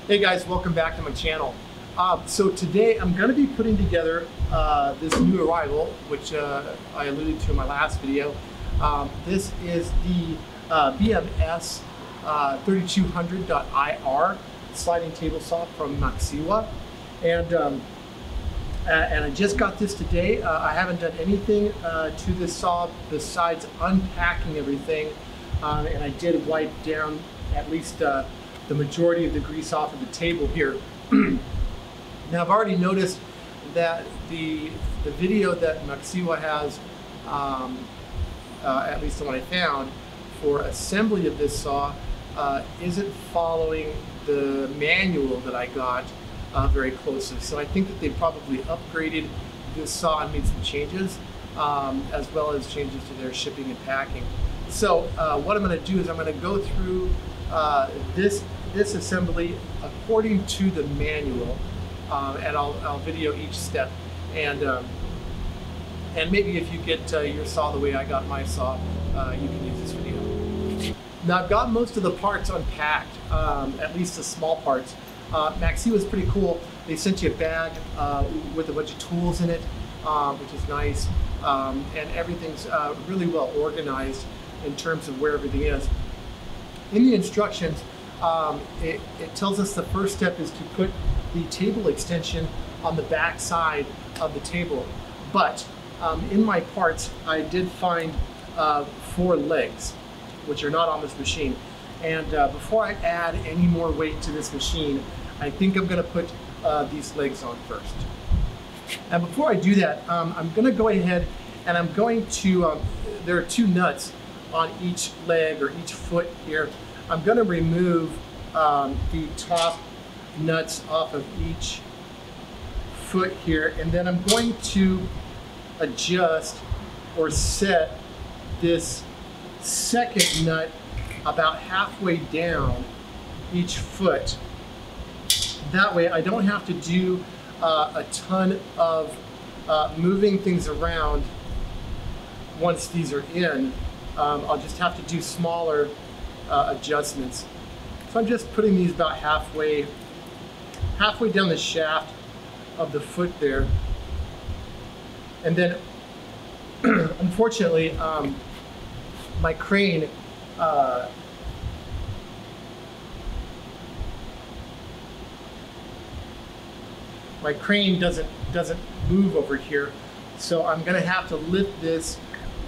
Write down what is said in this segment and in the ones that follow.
Hey guys, welcome back to my channel. So today I'm going to be putting together this new arrival, which I alluded to in my last video. This is the bms.3200.ir sliding table saw from Maksiwa, and I just got this today. I haven't done anything to this saw besides unpacking everything, and I did wipe down at least the majority of the grease off of the table here. Now I've already noticed that the video that Maksiwa has, at least the one I found, for assembly of this saw isn't following the manual that I got very closely. So I think that they probably upgraded this saw and made some changes, as well as changes to their shipping and packing. So what I'm going to do is I'm going to go through this assembly according to the manual, and I'll video each step, and maybe if you get your saw the way I got my saw, you can use this video. Now I've got most of the parts unpacked, at least the small parts. Maksiwa is pretty cool. They sent you a bag with a bunch of tools in it, which is nice, and everything's really well organized in terms of where everything is. In the instructions, it tells us the first step is to put the table extension on the back side of the table. But in my parts, I did find 4 legs, which are not on this machine. And before I add any more weight to this machine, I think I'm going to put these legs on first. And before I do that, I'm going to go ahead and I'm going to, there are 2 nuts on each leg or each foot here. I'm going to remove the top nuts off of each foot here, and then I'm going to adjust or set this second nut about halfway down each foot. That way I don't have to do a ton of moving things around once these are in. I'll just have to do smaller adjustments. So I'm just putting these about halfway down the shaft of the foot there. And then unfortunately my crane doesn't move over here, so I'm gonna have to lift this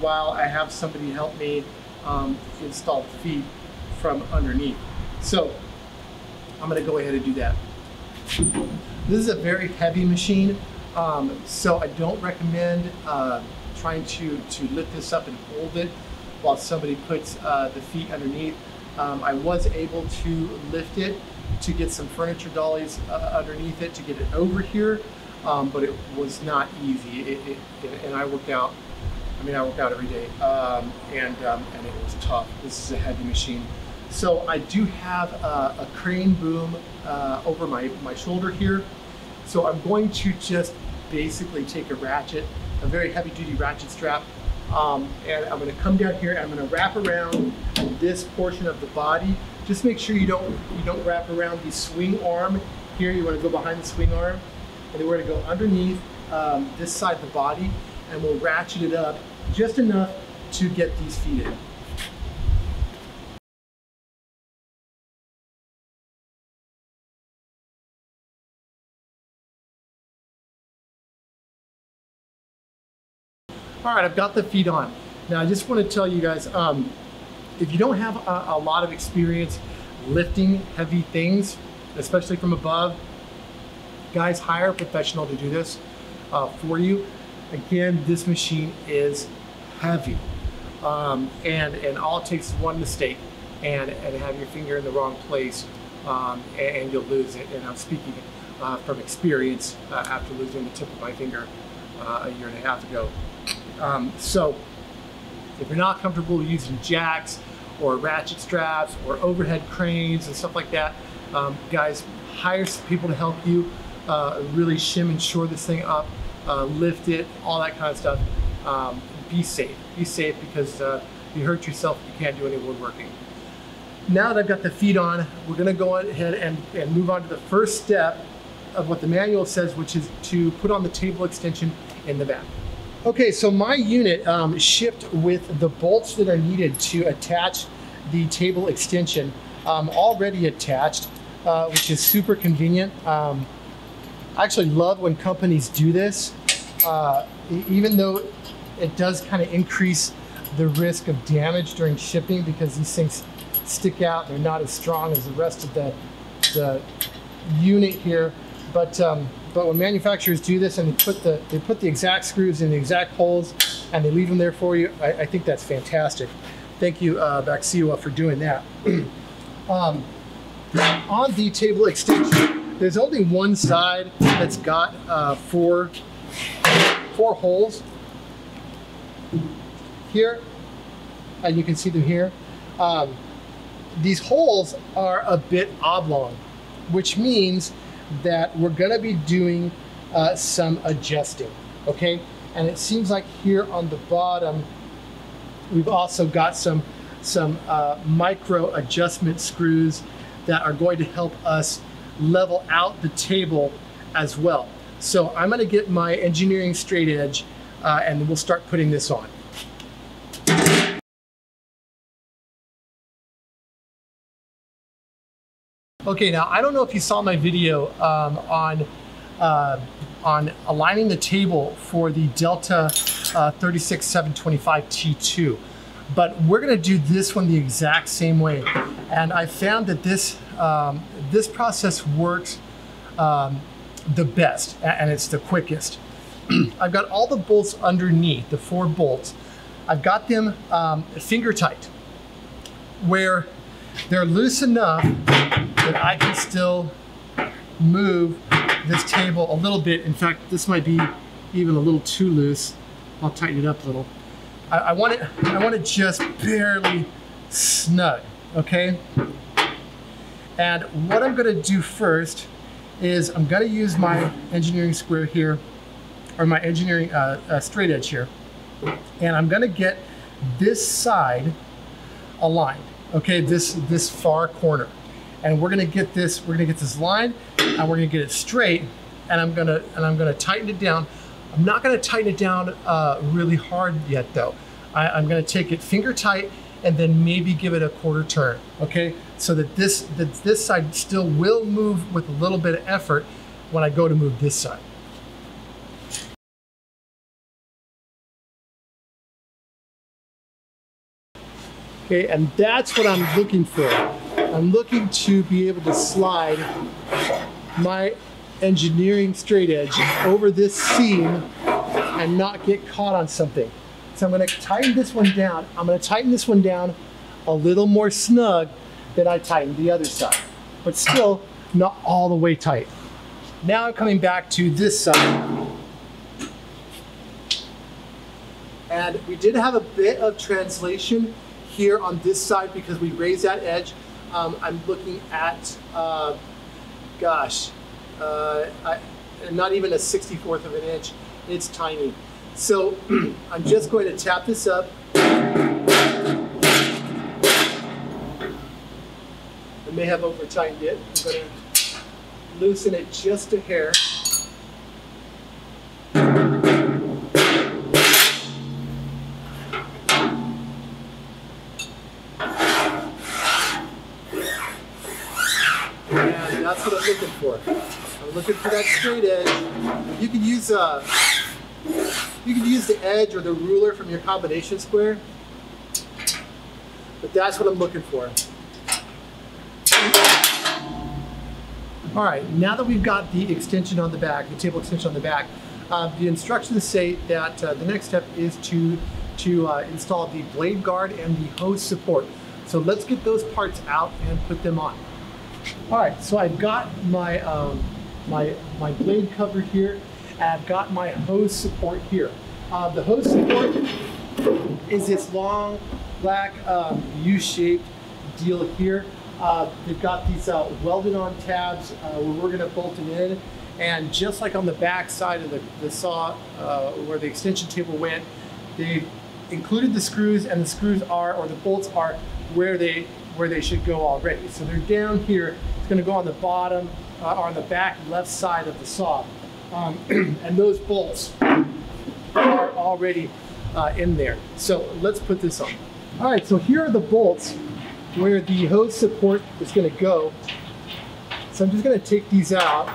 while I have somebody help me install the feet from underneath. So I'm going to go ahead and do that. This is a very heavy machine, so I don't recommend trying to lift this up and hold it while somebody puts the feet underneath. I was able to lift it to get some furniture dollies underneath it to get it over here, but it was not easy. And I work out. I mean, I work out every day, and it was tough. This is a heavy machine. So I do have a crane boom over my shoulder here. So I'm going to just basically take a ratchet, a very heavy duty ratchet strap, and I'm gonna come down here and I'm gonna wrap around this portion of the body. Just make sure you don't wrap around the swing arm here. You wanna go behind the swing arm, and then we're gonna go underneath this side of the body, and we'll ratchet it up just enough to get these feet in. All right, I've got the feet on. Now I just want to tell you guys, if you don't have a lot of experience lifting heavy things, especially from above, guys, hire a professional to do this for you. Again, this machine is heavy, and all it takes is one mistake and have your finger in the wrong place, and you'll lose it. And I'm speaking from experience after losing the tip of my finger a year and a half ago. So if you're not comfortable using jacks or ratchet straps or overhead cranes and stuff like that, guys, hire some people to help you really shim and shore this thing up, lift it, all that kind of stuff. Be safe because you hurt yourself if you can't do any woodworking. now that I've got the feet on, we're gonna go ahead and move on to the first step of what the manual says, which is to put on the table extension in the back. Okay, so my unit shipped with the bolts that are needed to attach the table extension already attached, which is super convenient. I actually love when companies do this, even though it does kind of increase the risk of damage during shipping because these things stick out. They're not as strong as the rest of the unit here. But when manufacturers do this and they put the exact screws in the exact holes and they leave them there for you, I think that's fantastic. Thank you, Maksiwa, for doing that. On the table extension, there's only one side that's got four holes here, and you can see them here. These holes are a bit oblong, which means that we're going to be doing some adjusting, okay? And it seems like here on the bottom, we've also got some micro adjustment screws that are going to help us level out the table as well. So I'm going to get my engineering straight edge and we'll start putting this on. Okay, now I don't know if you saw my video on aligning the table for the Delta 36725 T2, but we're going to do this one the exact same way. And I found that this process works the best, and it's the quickest. I've got all the bolts underneath, the 4 bolts. I've got them finger tight, where they're loose enough that I can still move this table a little bit. In fact, this might be even a little too loose. I'll tighten it up a little. I want it just barely snug, okay? And what I'm gonna do first is I'm gonna use my engineering square here, or my engineering straight edge here, and I'm gonna get this side aligned, okay, this far corner. And we're gonna get this lined, and we're gonna get it straight, and I'm gonna tighten it down. I'm not gonna tighten it down really hard yet though. I'm gonna take it finger tight and then maybe give it a quarter turn, okay? So that this side still will move with a little bit of effort when I go to move this side. Okay, and that's what I'm looking for. I'm looking to be able to slide my engineering straight edge over this seam and not get caught on something. So I'm going to tighten this one down. I'm going to tighten this one down a little more snug than I tightened the other side, but still not all the way tight. Now I'm coming back to this side. And we did have a bit of translation here on this side because we raised that edge. I'm looking at, not even a 64th of an inch. It's tiny. So I'm just going to tap this up. I may have over tightened it. I'm going to loosen it just a hair. And that's what I'm looking for. I'm looking for that straight edge. You can use the edge or the ruler from your combination square, but that's what I'm looking for. All right, now that we've got the extension on the back, the table extension on the back, the instructions say that the next step is to install the blade guard and the hose support. So let's get those parts out and put them on. All right, so I've got my my blade cover here, and I've got my hose support here. The hose support is this long black U-shaped deal here. They've got these welded on tabs where we're going to bolt it in, and just like on the back side of the saw where the extension table went, they've included the screws, and the screws are, or the bolts are, where they where they should go already. So they're down here. It's going to go on the bottom, or on the back left side of the saw. And those bolts are already in there. So let's put this on. All right, so here are the bolts where the hose support is going to go. So I'm just going to take these out.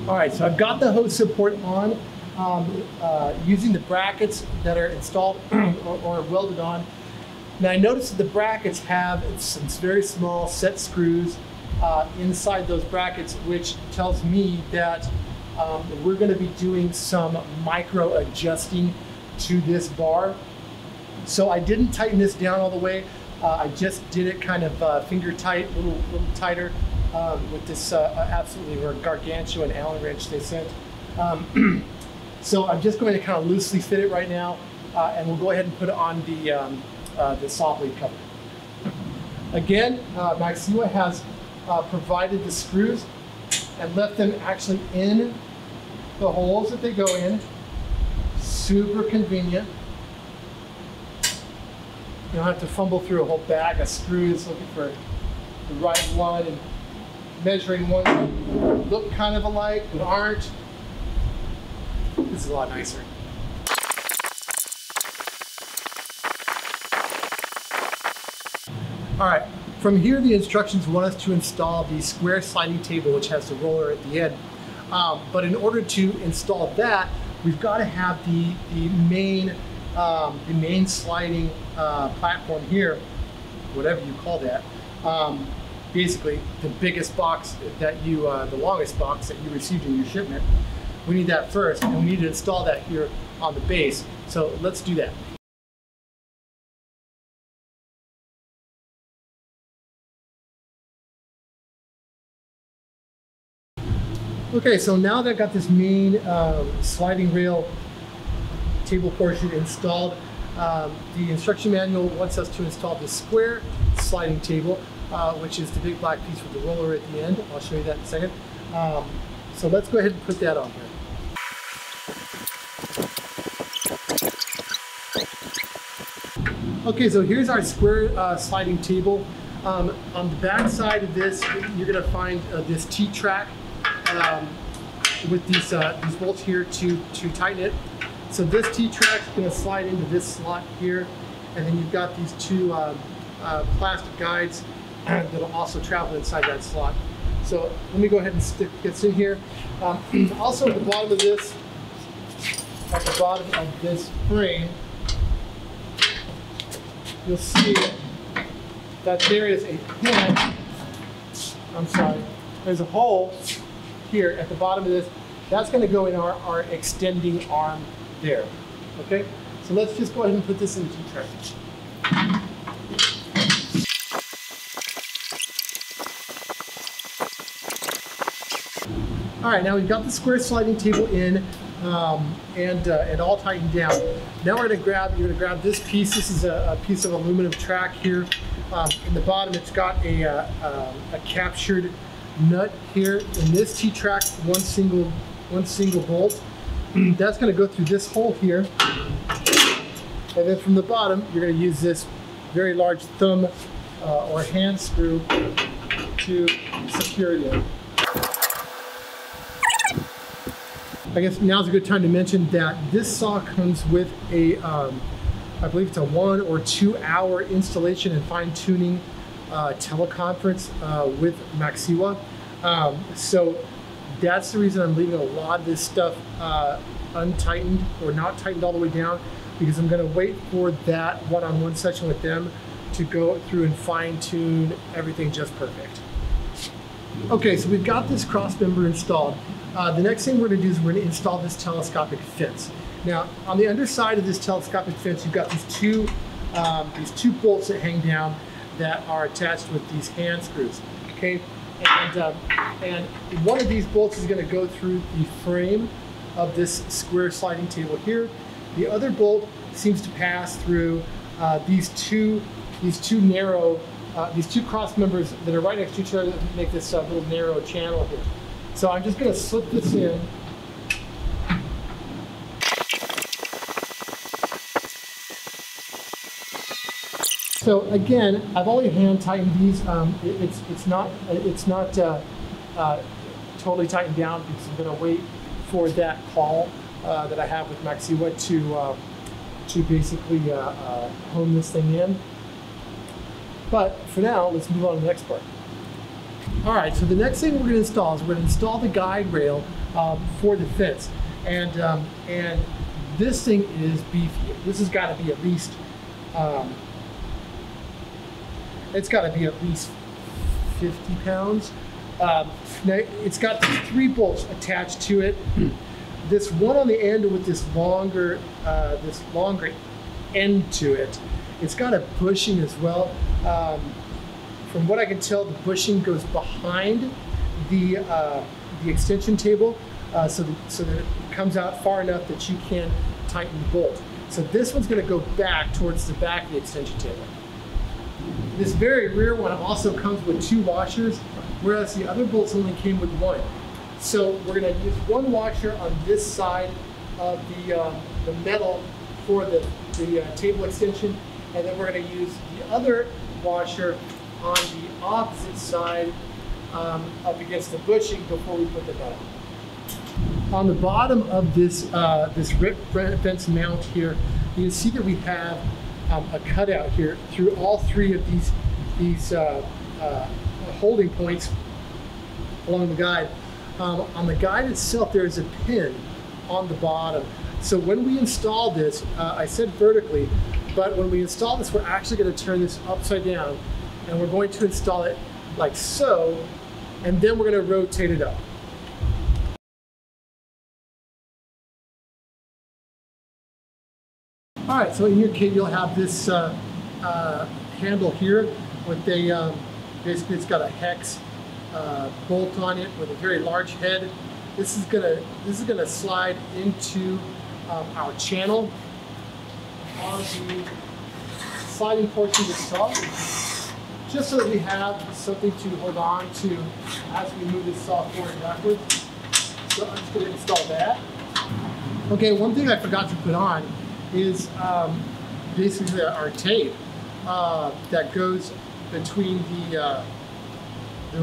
All right, so I've got the hose support on using the brackets that are installed or welded on. Now I noticed that the brackets have some very small set screws inside those brackets, which tells me that we're going to be doing some micro adjusting to this bar. So I didn't tighten this down all the way. I just did it kind of finger tight, a little tighter. With this absolutely gargantuan Allen wrench they sent. So I'm just going to kind of loosely fit it right now, and we'll go ahead and put it on the saw blade cover. Again, Maksiwa has provided the screws and left them actually in the holes that they go in. Super convenient. You don't have to fumble through a whole bag of screws looking for the right one and measuring one that look kind of alike but aren't. This is a lot nicer. All right, from here the instructions want us to install the square sliding table, which has the roller at the end. But in order to install that, we've got to have the main sliding platform here, whatever you call that. Basically the biggest box that you, the longest box that you received in your shipment. We need that first, and we need to install that here on the base. So let's do that. Okay, so now that I've got this main sliding rail table portion installed, the instruction manual wants us to install the square sliding table, which is the big black piece with the roller at the end. I'll show you that in a second. So let's go ahead and put that on here. Okay, so here's our square sliding table. On the back side of this, you're going to find this T-track with these bolts here to tighten it. So this T-track is going to slide into this slot here, and then you've got these two plastic guides that'll also travel inside that slot. So let me go ahead and stick this in here. Also at the bottom of this, frame, you'll see that there is a pin. There's a hole here at the bottom of this. That's going to go in our extending arm there. Okay, so let's just go ahead and put this in the T-track. All right, now we've got the square sliding table in and all tightened down. Now you're gonna grab this piece. This is a piece of aluminum track here. In the bottom, it's got a captured nut here. In this T-track, one single bolt. That's gonna go through this hole here. And then from the bottom, you're gonna use this very large thumb or hand screw to secure it in. I guess now's a good time to mention that this saw comes with a, I believe it's a 1 or 2 hour installation and fine tuning teleconference with Maksiwa. So that's the reason I'm leaving a lot of this stuff untightened or not tightened all the way down, because I'm gonna wait for that one-on-one session with them to go through and fine tune everything just perfect. Okay, so we've got this cross member installed. The next thing we're going to do is we're going to install this telescopic fence. Now, on the underside of this telescopic fence, you've got these two bolts that hang down that are attached with these hand screws. Okay, and one of these bolts is going to go through the frame of this square sliding table here. The other bolt seems to pass through these two cross members that are right next to each other that make this little narrow channel here. So I'm just going to slip this in. So again, I've only hand tightened these. It's not totally tightened down because I'm going to wait for that call that I have with Maksiwa to basically hone this thing in. But for now, let's move on to the next part. All right, so the next thing we're going to install is we're going to install the guide rail for the fence, and this thing is beefy. This has got to be at least. It's got to be at least 50 pounds. Now it's got 3 bolts attached to it. This one on the end with this longer end to it. It's got a bushing as well. From what I can tell, the bushing goes behind the extension table, so that it comes out far enough that you can tighten the bolt. So this one's going to go back towards the back of the extension table. This very rear one also comes with 2 washers, whereas the other bolts only came with 1. So we're going to use 1 washer on this side of the metal for the table extension, and then we're going to use the other washer on the opposite side up against the bushing before we put the nut on. On the bottom of this rip fence mount here, you can see that we have a cutout here through all 3 of these holding points along the guide. On the guide itself, there is a pin on the bottom. So when we install this, I said vertically, but when we install this, we're actually going to turn this upside down, and we're going to install it like so, and then we're going to rotate it up. All right, so in your kit, you'll have this handle here with a, basically it's got a hex bolt on it with a very large head. This is gonna slide into our channel on the sliding portion of the saw, just so that we have something to hold on to as we move this saw forward and backwards. So I'm just gonna install that. Okay, one thing I forgot to put on is basically our tape that goes between the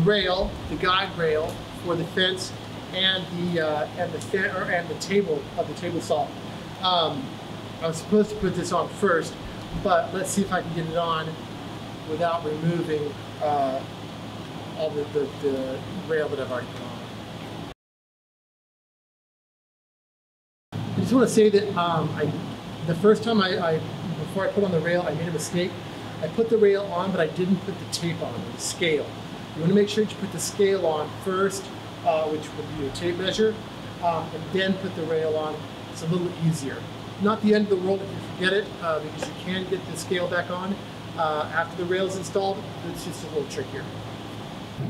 rail, the guide rail for the fence, and the table of the table saw. I was supposed to put this on first, but let's see if I can get it on without removing all the rail that I've already put on. I just want to say that the first time before I put on the rail, I made a mistake. I put the rail on, but I didn't put the tape on, the scale. You want to make sure that you put the scale on first, which would be your tape measure, and then put the rail on. It's a little easier. Not the end of the world if you forget it, because you can get the scale back on after the rail is installed. It's just a little trickier.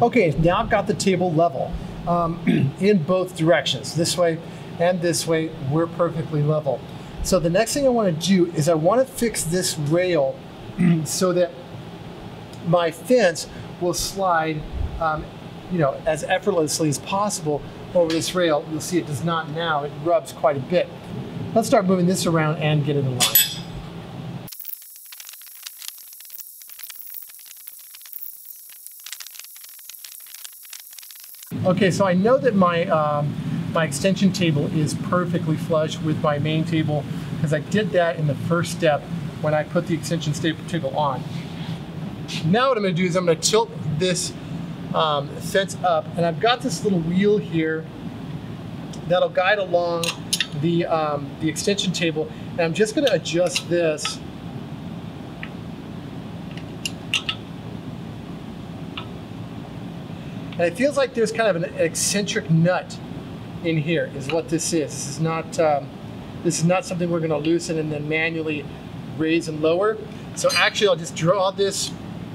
Okay, now I've got the table level in both directions. This way and this way, we're perfectly level. So the next thing I want to do is I want to fix this rail so that my fence will slide as effortlessly as possible over this rail. You'll see it does not now, it rubs quite a bit. Let's start moving this around and get it in line. Okay, so I know that my extension table is perfectly flush with my main table because I did that in the first step when I put the extension table on. Now what I'm going to do is I'm going to tilt this fence up, and I've got this little wheel here that'll guide along the extension table, and I'm just going to adjust this and it feels like there's kind of an eccentric nut in here is what this is. This is not This is not something we're going to loosen and then manually raise and lower. So actually I'll just draw this,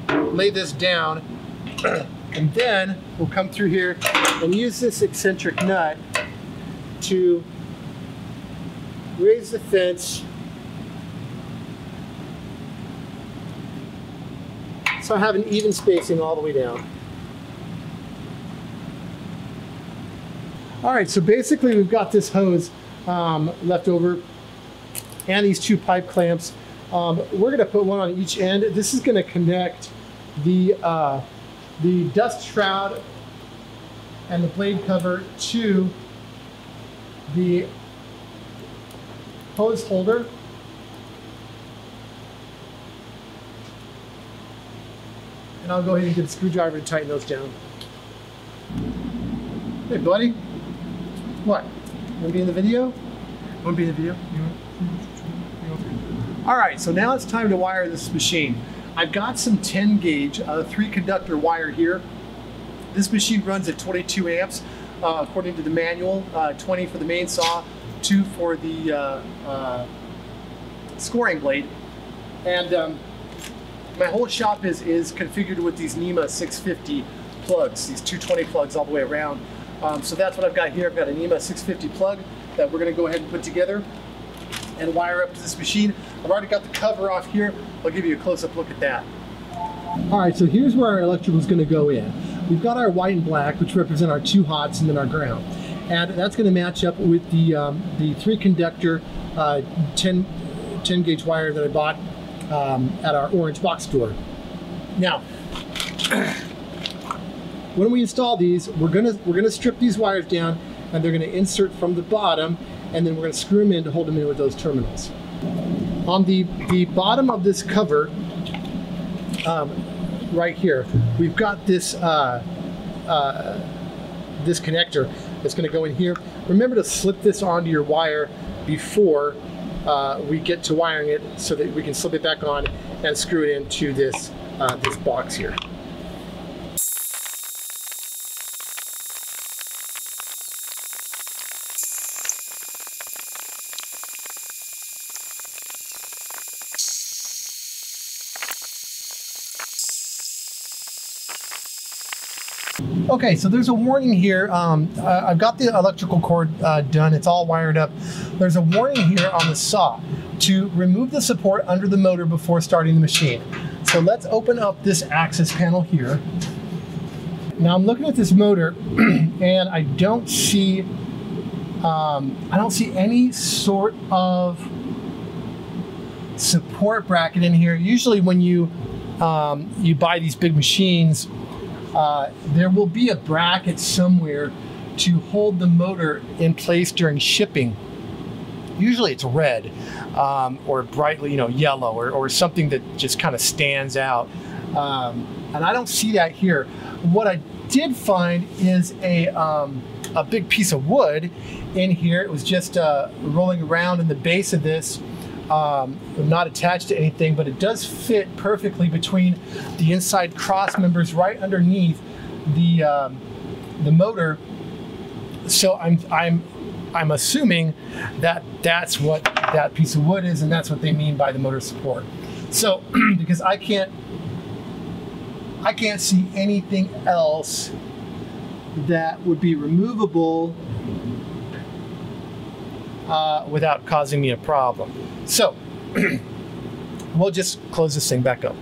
lay this down, and then we'll come through here and use this eccentric nut to raise the fence so I have an even spacing all the way down. All right, so basically we've got this hose left over and these two pipe clamps. We're gonna put one on each end. This is gonna connect the dust shroud and the blade cover to the hose holder. And I'll go ahead and get a screwdriver to tighten those down. Hey buddy, what? Wanna be in the video? Wanna be in the video? All right, so now it's time to wire this machine. I've got some 10 gauge, 3 conductor wire here. This machine runs at 22 amps, according to the manual, 20 for the main saw, 2 for the scoring blade. And my whole shop is configured with these NEMA 650 plugs, these 220 plugs all the way around. So that's what I've got here. I've got a NEMA 650 plug that we're gonna go ahead and put together and wire up to this machine. I've already got the cover off here. I'll give you a close-up look at that. All right, so here's where our electrical is gonna go in. We've got our white and black, which represent our 2 hots, and then our ground. And that's gonna match up with the 3 conductor 10 gauge wire that I bought at our orange box store. Now, when we install these, we're gonna strip these wires down, and they're gonna insert from the bottom, and then we're gonna screw them in to hold them in with those terminals. On the bottom of this cover, right here, we've got this this connector that's gonna go in here. Remember to slip this onto your wire before we get to wiring it, so that we can slip it back on and screw it into this this box here. Okay, so there's a warning here. I've got the electrical cord done. It's all wired up. There's a warning here on the saw to remove the support under the motor before starting the machine. So let's open up this access panel here. Now I'm looking at this motor and I don't see any sort of support bracket in here. Usually when you buy these big machines, there will be a bracket somewhere to hold the motor in place during shipping. Usually it's red or brightly, yellow or something that just kind of stands out. And I don't see that here. What I did find is a big piece of wood in here. It was just rolling around in the base of this. Not attached to anything, but it does fit perfectly between the inside cross members right underneath the motor. So I'm assuming that that's what that piece of wood is, and that's what they mean by the motor support. So because I can't see anything else that would be removable without causing me a problem. So we'll just close this thing back up.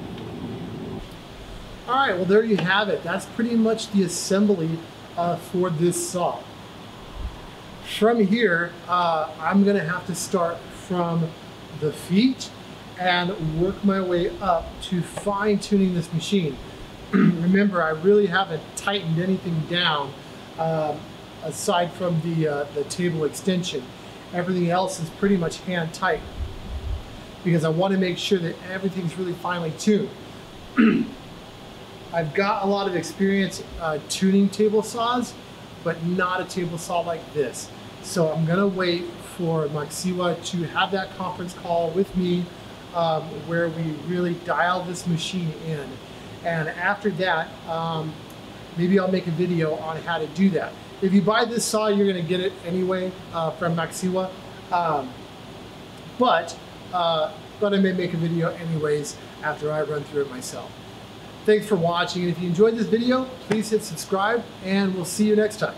All right, well there you have it. That's pretty much the assembly for this saw. From here, I'm gonna have to start from the feet and work my way up to fine tuning this machine. Remember, I really haven't tightened anything down aside from the table extension. Everything else is pretty much hand tight because I want to make sure that everything's really finely tuned. I've got a lot of experience tuning table saws, but not a table saw like this. So I'm gonna wait for Maksiwa to have that conference call with me where we really dial this machine in. And after that, maybe I'll make a video on how to do that. If you buy this saw, you're gonna get it anyway from Maksiwa. but I may make a video anyways after I run through it myself. Thanks for watching, and if you enjoyed this video, please hit subscribe, and we'll see you next time.